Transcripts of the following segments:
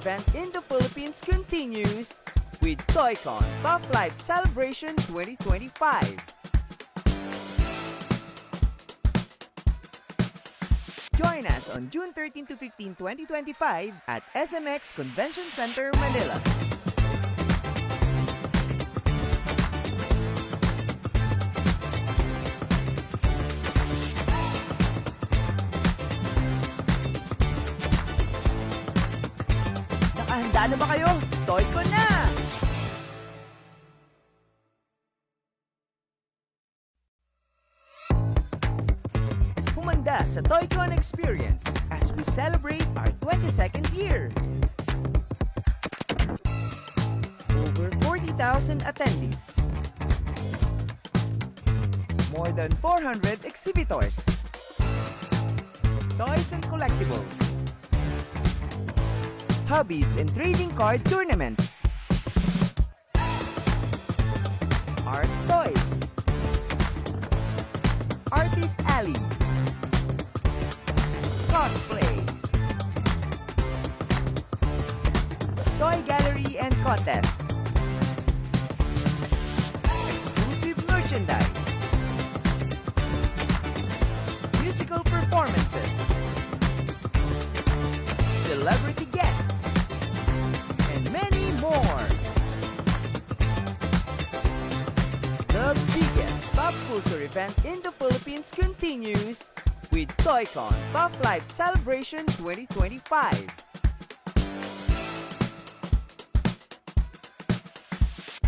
event in the Philippines continues with TOYCONPH Life Celebration 2025. Join us on June 13 to 15, 2025 at SMX Convention Center, Manila. Nakahanda na ba kayo? TOYCON na! Humanda sa TOYCON experience as we celebrate our 22nd year. Over 40,000 attendees. More than 400 exhibitors. Toys and collectibles. Hobbies and trading card tournaments. Art toys. Artist Alley. Cosplay. Toy gallery and contests. Exclusive merchandise. Musical performances. Celebrity guests. And many more. The biggest pop culture event in the Philippines continues with TOYCONPH Life Celebration 2025.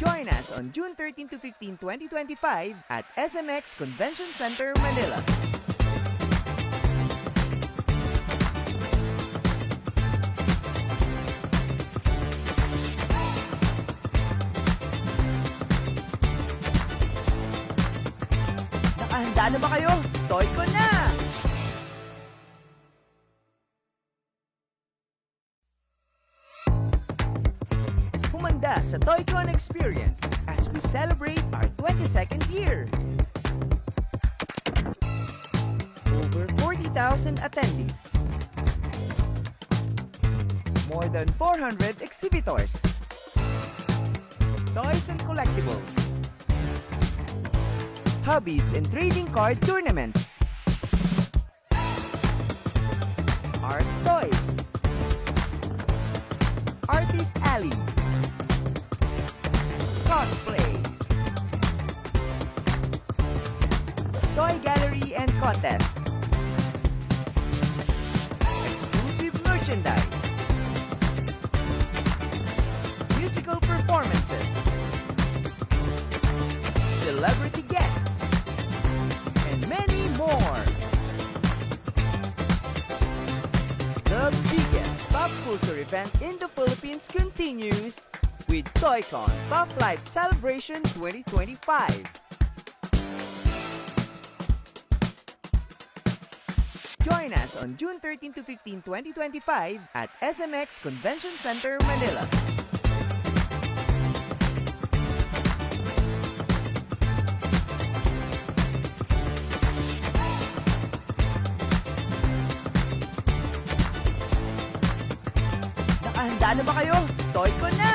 Join us on June 13 to 15, 2025 at SMX Convention Center, Manila. Nakahanda na ba kayo? TOYCON na! Humanda sa TOYCON experience as we celebrate our 22nd year. Over 40,000 attendees. More than 400 exhibitors. Toys and collectibles. Hobbies and trading card tournaments. Art toys. Artist Alley. Cosplay. Toy gallery and contests. Exclusive merchandise. Musical performances. Celebrity guests. And many more. The biggest pop culture event in the Philippines continues with TOYCONPH Life Celebration 2025. Join us on June 13 to 15, 2025 at SMX Convention Center, Manila. Nakahanda na ba kayo? TOYCON na!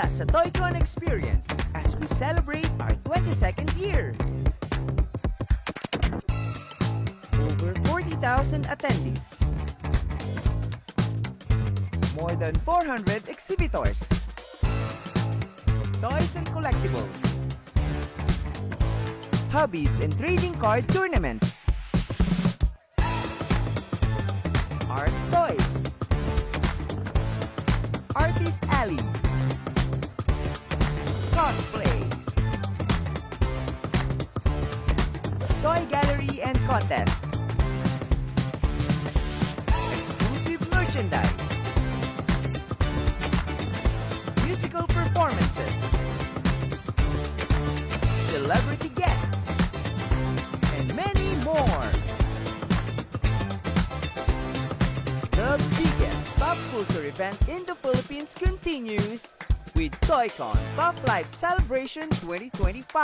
ka sa TOYCON Experience as we celebrate our 22nd year. Over 40,000 attendees. More than 400 exhibitors. Toys and collectibles. Hobbies and trading card tournaments. Art toys. Artist Alley. Cosplay. Toy gallery and contests. Exclusive merchandise. Musical performances. Celebrity guests. And many more. The biggest pop culture event in the Philippines continues with TOYCONPH Live Celebration 2025.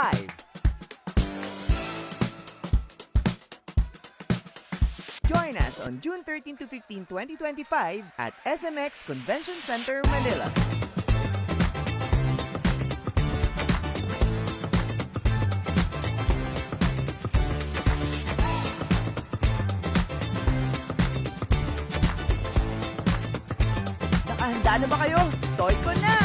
Join us on June 13 to 15, 2025 at SMX Convention Center, Manila. Nakahanda na ba kayo? TOYCON na!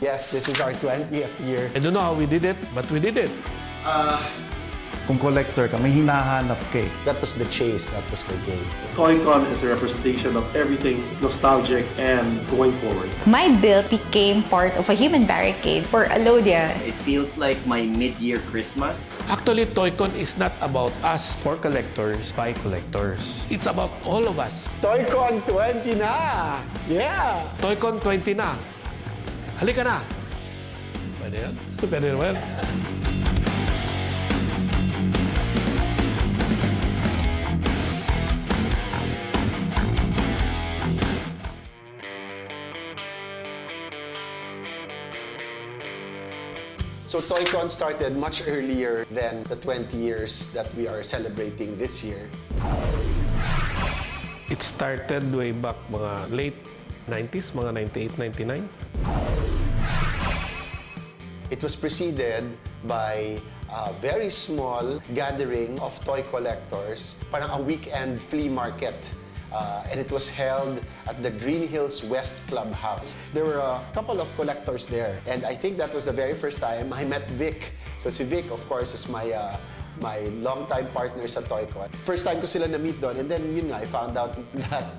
Yes, this is our 20th year. I don't know how we did it, but we did it. Kung collector ka, may hinahanap ka eh. That was the chase, that was the game. TOYCON is a representation of everything nostalgic and going forward. My build became part of a human barricade for Alodia. It feels like my mid-year Christmas. Actually, TOYCON is not about us. For collectors, by collectors. It's about all of us. TOYCON 20 na! Yeah! TOYCON 20 na. Halika na. Pwede yan? Pwede naman. So TOYCON started much earlier than the 20 years that we are celebrating this year. It started way back mga late 90s, mga 98, 99. It was preceded by a very small gathering of toy collectors, parang a weekend flea market. And it was held at the Green Hills West Clubhouse. There were a couple of collectors there, and I think that was the very first time I met Vic. So si Vic, of course, is my longtime partner sa TOYCON. First time ko sila na-meet doon, and then yun nga, I found out that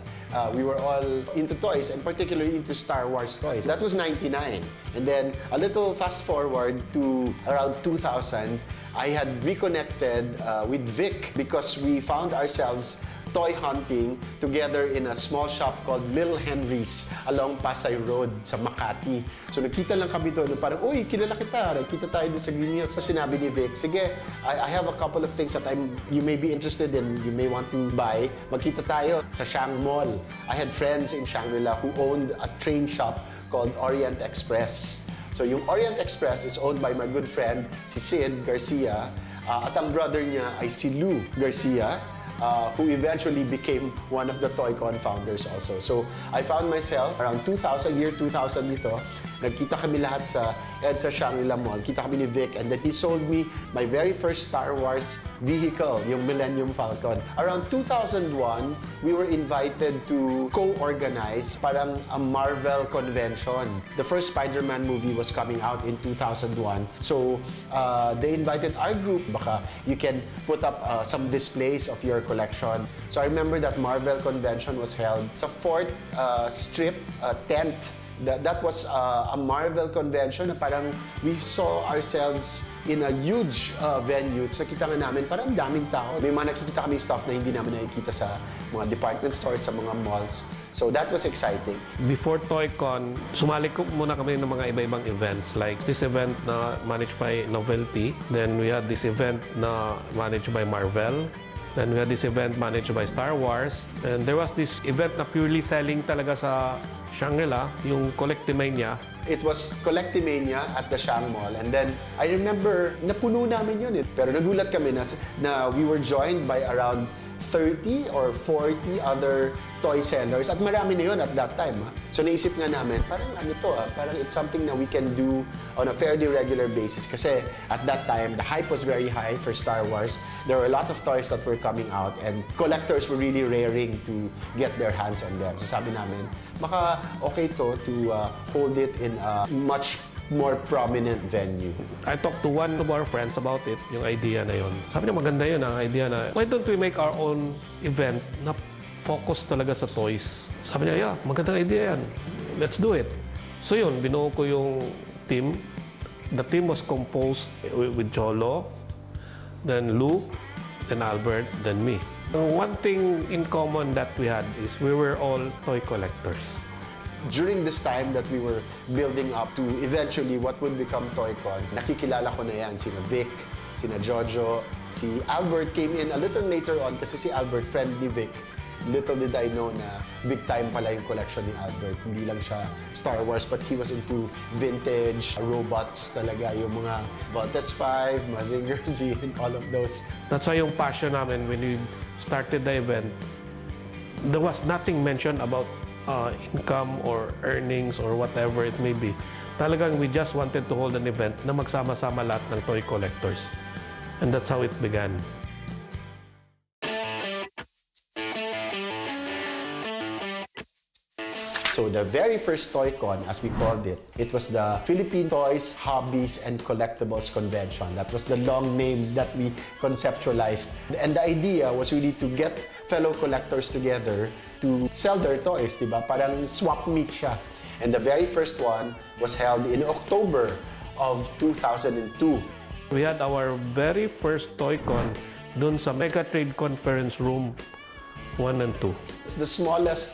we were all into toys, and particularly into Star Wars toys. That was 99. And then a little fast forward to around 2000, I had reconnected with Vic because we found ourselves toy hunting together in a small shop called Little Henry's along Pasay Road sa Makati. So nakita lang kami doon, parang, uy, kilala kita, nakita tayo doon sa Green Hills. So sinabi ni Vic, sige, I have a couple of things that you may be interested in, you may want to buy. Magkita tayo sa Shang Mall. I had friends in Shangri-La who owned a train shop called Orient Express. So yung Orient Express is owned by my good friend, si Sid Garcia, at ang brother niya ay si Lou Garcia, who eventually became one of the TOYCON founders also. So I found myself around 2000, year 2000 dito, nagkita kami lahat sa EDSA Shangri-La Mall. Kita kami ni Vic, and then he sold me my very first Star Wars vehicle, yung Millennium Falcon. Around 2001, we were invited to co-organize parang a Marvel convention. The first Spider-Man movie was coming out in 2001. So they invited our group, baka you can put up some displays of your collection. So I remember that Marvel convention was held sa 4th Strip tent. That was a Marvel convention na parang we saw ourselves in a huge venue. So nakita nga namin, parang daming tao. May mga nakikita kami stuff na hindi namin nakikita sa mga department stores, sa mga malls. So that was exciting. Before TOYCON, sumali ko muna kami ng mga iba-ibang events. Like this event na managed by Novelty. Then we had this event na managed by Marvel. Then we had this event managed by Star Wars. And there was this event na purely selling talaga sa Shangri-La, yung Collectimania. It was Collectimania at the Shang Mall. And then, I remember, napuno namin yun. Pero nagulat kami na we were joined by around 30 or 40 other toy sellers. At marami na yun at that time. So naisip nga namin, parang ano to, parang it's something na we can do on a fairly regular basis. Kasi at that time, the hype was very high for Star Wars. There were a lot of toys that were coming out, and collectors were really raring to get their hands on them. So sabi namin, baka okay to hold it in a much more prominent venue. I talked to one of our friends about it, yung idea na yun. Sabi niya, maganda yun ang idea na, why don't we make our own event na focus talaga sa toys? Sabi niya, yeah, magandang idea yan. Let's do it. So yun, binuo ko yung team. The team was composed with Cholo, then Lou, then Albert, then me. One thing in common that we had is we were all toy collectors. During this time that we were building up to eventually what would become TOYCON, nakikilala ko na yan, sina Vic, sina Jojo, si Albert came in a little later on kasi si Albert, friend ni Vic. Little did I know na big time pala yung collection ni Albert. Hindi lang siya Star Wars, but he was into vintage robots talaga. Yung mga Voltes 5, Mazinger Z, and all of those. That's why yung passion namin when we started the event, there was nothing mentioned about income or earnings or whatever it may be. Talagang we just wanted to hold an event na magsama-sama lahat ng toy collectors. And that's how it began. So the very first TOYCON, as we called it, it was the Philippine Toys, Hobbies, and Collectibles Convention. That was the long name that we conceptualized. And the idea was really to get fellow collectors together to sell their toys, diba? Parang swap meet siya. And the very first one was held in October of 2002. We had our very first TOYCON dun sa Mega Trade Conference Room 1 and 2. It's the smallest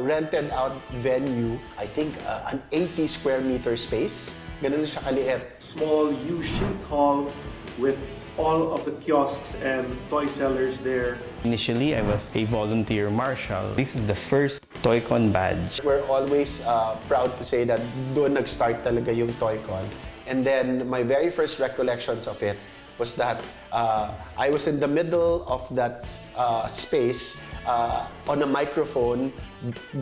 rented out venue, I think an 80 square meter space. Ganun siya kaliit. Small U-shaped hall with all of the kiosks and toy sellers there. Initially, I was a volunteer marshal. This is the first TOYCON badge. We're always proud to say that doon nag-start talaga yung TOYCON. And then my very first recollections of it was that I was in the middle of that space on a microphone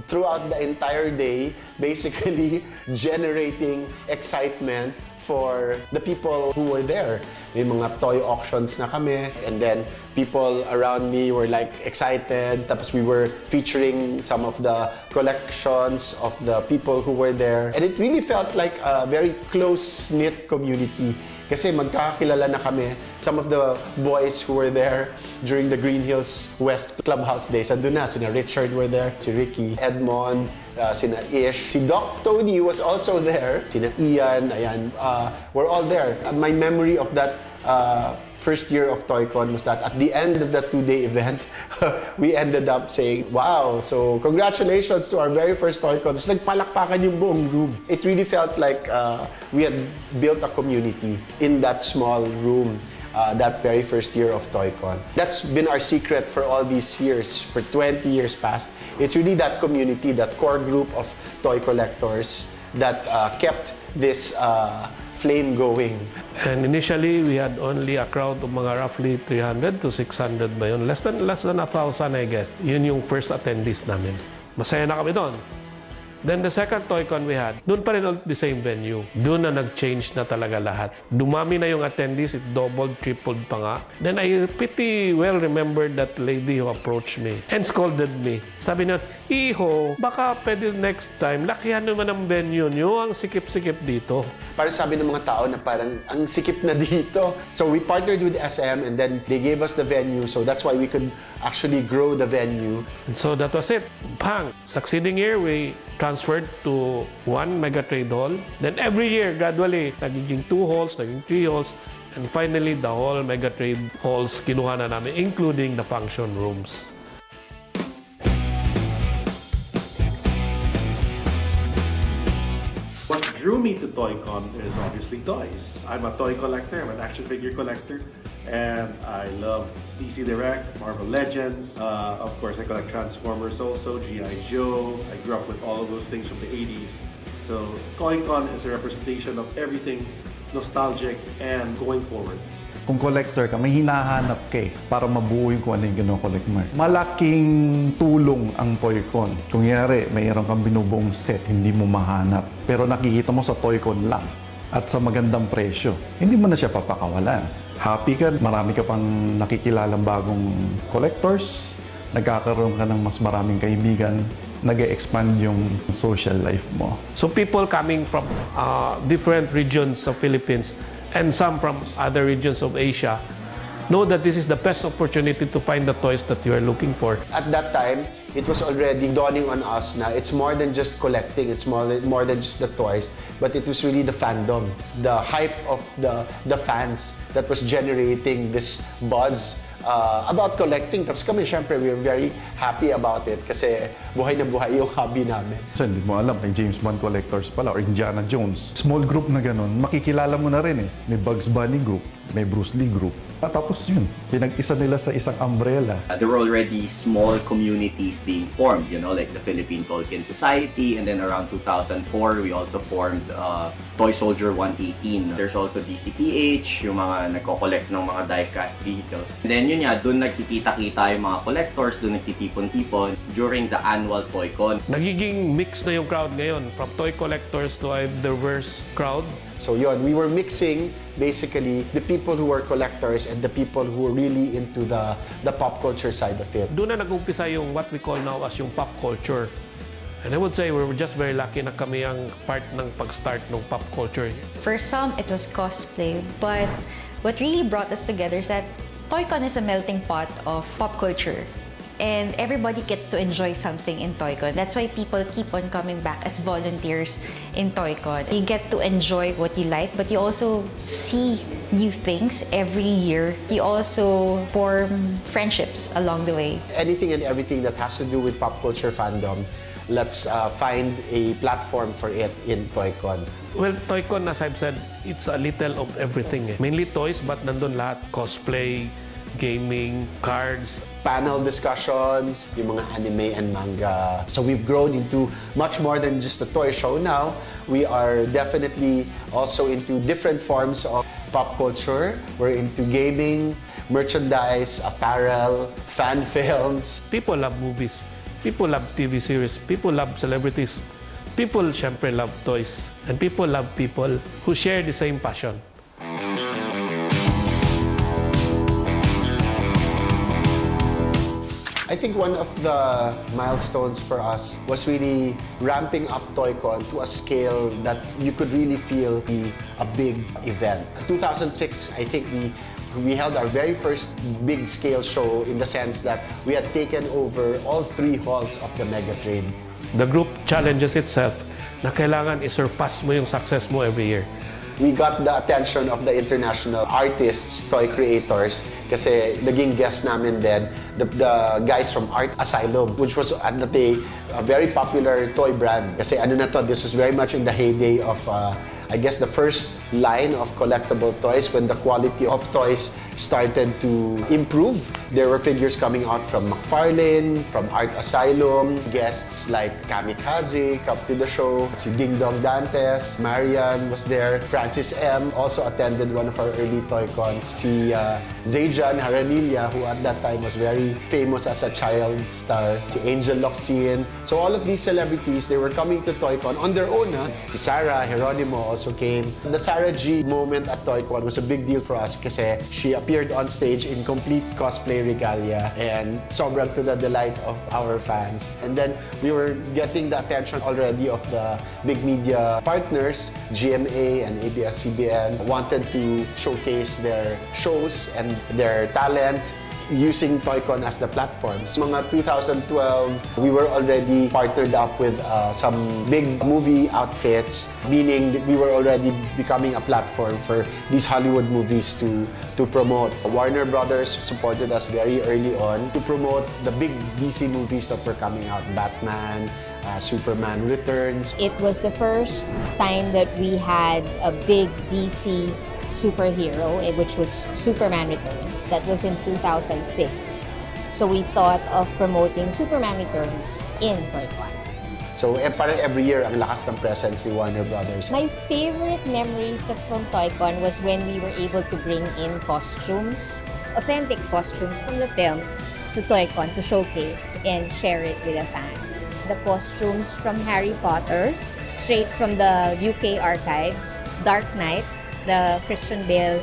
throughout the entire day, basically generating excitement for the people who were there. May mga toy auctions na kami, and then people around me were like excited. Tapos we were featuring some of the collections of the people who were there. And it really felt like a very close-knit community. Kasi magkakakilala na kami. Some of the boys who were there during the Green Hills West Clubhouse days, andun na, sina Richard were there, si Ricky, Edmond, sina Ish. Si Doc Tony was also there. Sina Ian, ayan, were all there. My memory of that first year of TOYCON was that at the end of that two-day event, we ended up saying, wow, so congratulations to our very first TOYCON. Tapos nagpalakpakan yung buong room. It really felt like we had built a community in that small room. That very first year of TOYCON. That's been our secret for all these years, for 20 years past. It's really that community, that core group of toy collectors that kept this flame going. And initially, we had only a crowd of mga roughly 300 to 600 ba yun? Less than 1,000, I guess. Yun yung first attendees namin. Masaya na kami doon. Then the second TOYCON we had, doon pa rin ulit the same venue. Doon na nag-change na talaga lahat. Dumami na yung attendees, it doubled, tripled pa nga. Then I pretty well remembered that lady who approached me and scolded me. Sabi niya, Iho, baka pwede next time, lakihan naman ang venue nyo, ang sikip-sikip dito. Para sabi ng mga tao na parang ang sikip na dito. So we partnered with SM and then they gave us the venue. So that's why we could actually grow the venue. And so that was it. Bang! Succeeding year, we transferred to one mega trade hall. Then every year, gradually, nagiging 2 halls, naging 3 halls, and finally, the whole mega trade halls kinuha na namin, including the function rooms. What drew me to TOYCON is obviously toys. I'm a toy collector, I'm an action figure collector, and I love DC Direct, Marvel Legends. Of course, I collect Transformers also, G.I. Joe. I grew up with all of those things from the 80s. So TOYCON is a representation of everything nostalgic and going forward. Kung collector ka, may hinahanap ka para mabuo yung kung ano yung kino-collect mo. Malaking tulong ang TOYCON. Kung yari, mayroon kang binubuong set, hindi mo mahanap. Pero nakikita mo sa TOYCON lang at sa magandang presyo. Hindi mo na siya papakawalan. Happy ka, marami ka pang nakikilalang bagong collectors, nagkakaroon ka ng mas maraming kaibigan, nag-expand yung social life mo. So people coming from different regions of Philippines and some from other regions of Asia know that this is the best opportunity to find the toys that you are looking for. At that time, it was already dawning on us na it's more than just collecting, it's more than just the toys, but it was really the fandom, the hype of the fans that was generating this buzz about collecting. Tapos kami, syempre, we were very happy about it kasi buhay na buhay yung hobby namin. So, hindi mo alam, may James Bond collectors pala or Indiana Jones. Small group na ganun, makikilala mo na rin eh. May Bugs Bunny group, may Bruce Lee group. Tapos yun, pinag-isa nila sa isang umbrella. There were already small communities being formed, you know, like the Philippine Tolkien Society, and then around 2004, we also formed Toy Soldier 118. There's also DCPH, yung mga nagko-collect ng mga die-cast vehicles. And then yun nga, doon nagkikita-kita yung mga collectors, doon nagtitipon-tipon during the annual TOYCON. Nagiging mix na yung crowd ngayon, from toy collectors to a diverse crowd. So yun, we were mixing basically the people who were collectors and the people who were really into the pop culture side of it. Doon na nag-umpisa yung what we call now as yung pop culture. And I would say we're just very lucky na kami ang part ng pag-start ng pop culture. For some, it was cosplay, but what really brought us together is that TOYCON is a melting pot of pop culture. And everybody gets to enjoy something in TOYCON. That's why people keep on coming back as volunteers in TOYCON. You get to enjoy what you like, but you also see new things every year. You also form friendships along the way. Anything and everything that has to do with pop culture fandom, let's find a platform for it in TOYCON. Well, TOYCON, as I've said, it's a little of everything. Mainly toys, but nandun lahat. Cosplay, gaming, cards. Panel discussions, yung mga anime and manga. So we've grown into much more than just a toy show now. We are definitely also into different forms of pop culture. We're into gaming, merchandise, apparel, fan films. People love movies. People love TV series. People love celebrities. People, syempre, love toys. And people love people who share the same passion. I think one of the milestones for us was really ramping up TOYCON to a scale that you could really feel be a big event. 2006, I think we held our very first big scale show in the sense that we had taken over all 3 halls of the Mega Trade. The group challenges itself na kailangan isurpass mo yung success mo every year. We got the attention of the international artists, toy creators, kasi naging guest namin din the guys from Art Asylum, which was at the day a very popular toy brand. Kasi ano na to, this was very much in the heyday of I guess the first line of collectible toys when the quality of toys started to improve. There were figures coming out from McFarlane, from Art Asylum, guests like Kamikaze come to the show, si Ding Dong Dantes, Marian was there, Francis M. also attended one of our early TOYCONs, si Zayjan Haranilla, who at that time was very famous as a child star, si Angel Locsin. So all of these celebrities, they were coming to TOYCON on their own. Si Sarah Geronimo also came. The Sarah G moment at TOYCON was a big deal for us kasi she appeared on stage in complete cosplay regalia and sobrang to the delight of our fans. And then we were getting the attention already of the big media partners. GMA and ABS-CBN wanted to showcase their shows and their talent using TOYCON as the platforms. Mga 2012, we were already partnered up with some big movie outfits, meaning that we were already becoming a platform for these Hollywood movies to promote. Warner Brothers supported us very early on to promote the big DC movies that were coming out, Batman, Superman Returns. It was the first time that we had a big DC superhero, which was Superman Returns. That was in 2006. So we thought of promoting Superman Returns in TOYCON. So parang every year, ang lakas ng presence ni Warner Brothers. My favorite memories from TOYCON was when we were able to bring in costumes, authentic costumes from the films to TOYCON to showcase and share it with the fans. The costumes from Harry Potter, straight from the UK archives, Dark Knight, the Christian Bale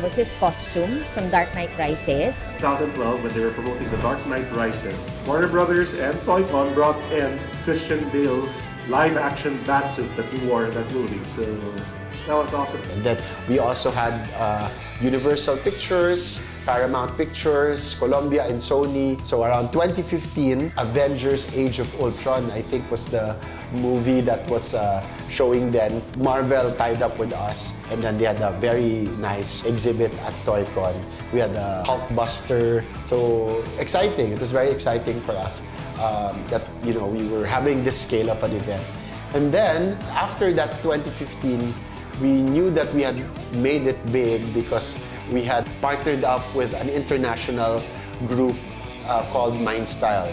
was his costume from Dark Knight Rises. 2012, when they were promoting the Dark Knight Rises, Warner Brothers and TOYCON brought in Christian Bale's live-action batsuit that he wore in that movie. So that was awesome. And then we also had Universal Pictures, Paramount Pictures, Columbia, and Sony. So around 2015, Avengers Age of Ultron, I think, was the movie that was showing then. Marvel tied up with us, and then they had a very nice exhibit at TOYCON. We had a Hulkbuster. So exciting. It was very exciting for us that, you know, we were having this scale of an event. And then after that 2015, we knew that we had made it big because we had partnered up with an international group called MindStyle.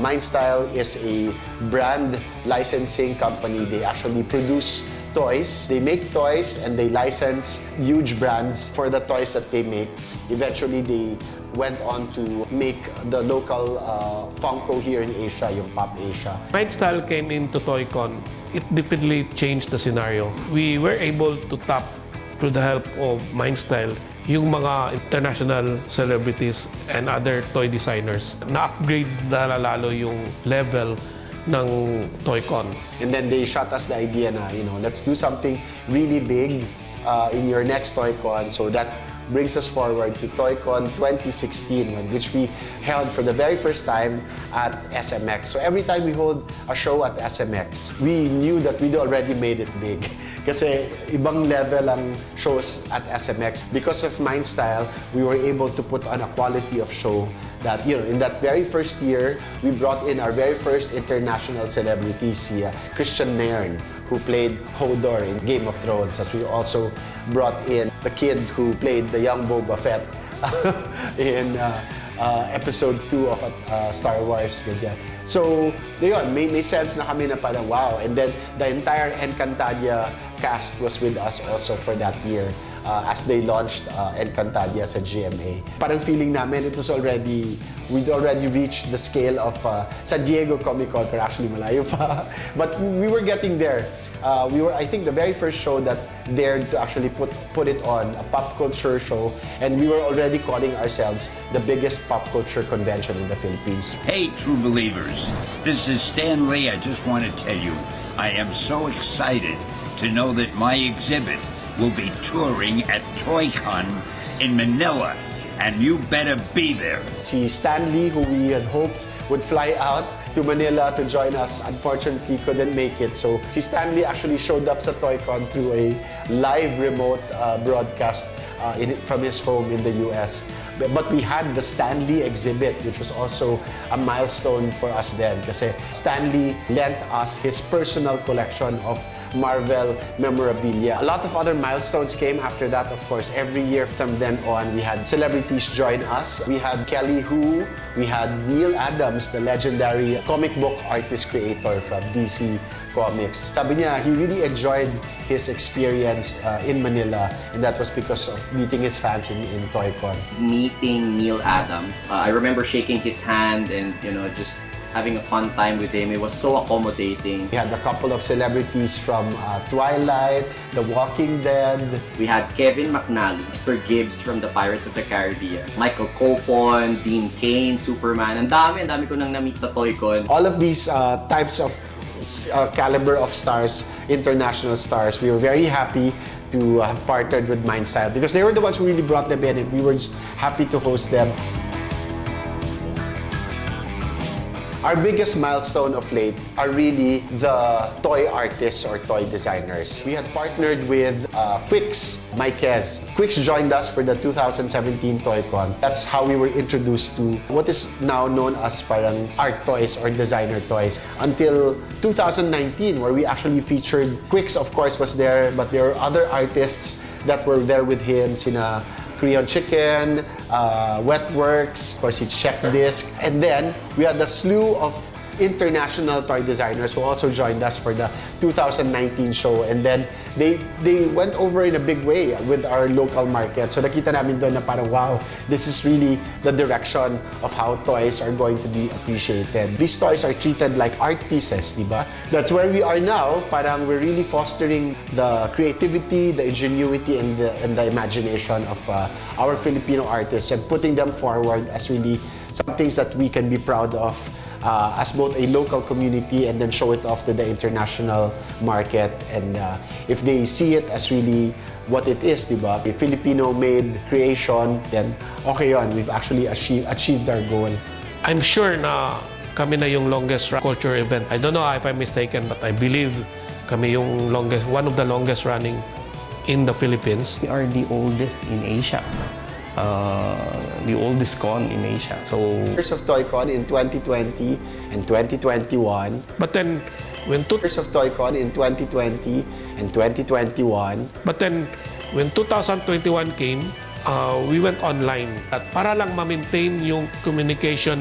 MindStyle is a brand licensing company. They actually produce toys. They make toys and they license huge brands for the toys that they make. Eventually, they went on to make the local Funko here in Asia, yung Pop Asia. MindStyle came into TOYCON. It definitely changed the scenario. We were able to tap, through the help of MindStyle, yung mga international celebrities and other toy designers. Na-upgrade na lalo yung level ng TOYCON. And then they shot us the idea na, let's do something really big in your next TOYCON. So that brings us forward to TOYCON 2016, which we held for the very first time at SMX. So every time we hold a show at SMX, we knew that we'd already made it big. Kasi ibang level ang shows at SMX. Because of MindStyle, we were able to put on a quality of show that, in that very first year, we brought in our very first international celebrity, si Christian Nairn, who played Hodor in Game of Thrones, as we also brought in the kid who played the young Boba Fett in episode 2 of Star Wars. Ganyan. So, yun, may sense na kami na parang wow. And then, the entire Encantadia cast was with us also for that year as they launched Encantadia sa GMA. Parang feeling namin, we'd already reached the scale of San Diego Comic Con, pero actually malayo pa. But we were getting there. We were, I think, the very first show that dared to actually put it on, a pop culture show, and we were already calling ourselves the biggest pop culture convention in the Philippines. Hey, true believers, this is Stan Lee. I just want to tell you, I am so excited to know that my exhibit will be touring at TOYCON in Manila, and you better be there. Si Stan Lee, who we had hoped would fly out to Manila to join us, unfortunately couldn't make it. So si Stan Lee actually showed up sa TOYCON through a live remote broadcast from his home in the US. But we had the Stan Lee exhibit, which was also a milestone for us then. Kasi Stan Lee lent us his personal collection of Marvel memorabilia. A lot of other milestones came after that, of course. Every year from then on, we had celebrities join us. We had Kelly Hu, we had Neil Adams, the legendary comic book artist creator from DC Comics. Sabi niya, he really enjoyed his experience in Manila, and that was because of meeting his fans in TOYCON. Meeting Neil Adams, I remember shaking his hand and, just having a fun time with him. It was so accommodating. We had a couple of celebrities from Twilight, The Walking Dead. We had Kevin McNally, Mr. Gibbs from the Pirates of the Caribbean, Michael Copon, Dean Cain, Superman. Ang dami ko nang na-meet sa TOYCON. All of these types of caliber of stars, international stars, we were very happy to have partnered with MindStyle because they were the ones who really brought them in, and we were just happy to host them. Our biggest milestone of late are really the toy artists or toy designers. We had partnered with Quix Maikez. Quix joined us for the 2017 TOYCON. That's how we were introduced to what is now known as parang art toys or designer toys. Until 2019, where we actually featured Quix, of course, was there, but there were other artists that were there with him, sina Korean Chicken, Wetworks, of course, it's Check Disc. And then we had a slew of international toy designers who also joined us for the 2019 show. And then they went over in a big way with our local market. So nakita namin doon na parang, wow, this is really the direction of how toys are going to be appreciated. These toys are treated like art pieces, di ba? That's where we are now. Parang we're really fostering the creativity, the ingenuity, and the imagination of our Filipino artists and putting them forward as really some things that we can be proud of as both a local community and then show it off to the international market. And if they see it as really what it is, di ba? A Filipino-made creation, then okay yun, we've actually achieved our goal. I'm sure na kami na yung longest culture event. I don't know if I'm mistaken, but I believe kami yung one of the longest running in the Philippines. We are the oldest in Asia. The oldest con in Asia. So Years of TOYCON in 2020 and 2021. But then, Years of TOYCON in 2020 and 2021. But then, when 2021 came, we went online at para lang ma-maintain yung communication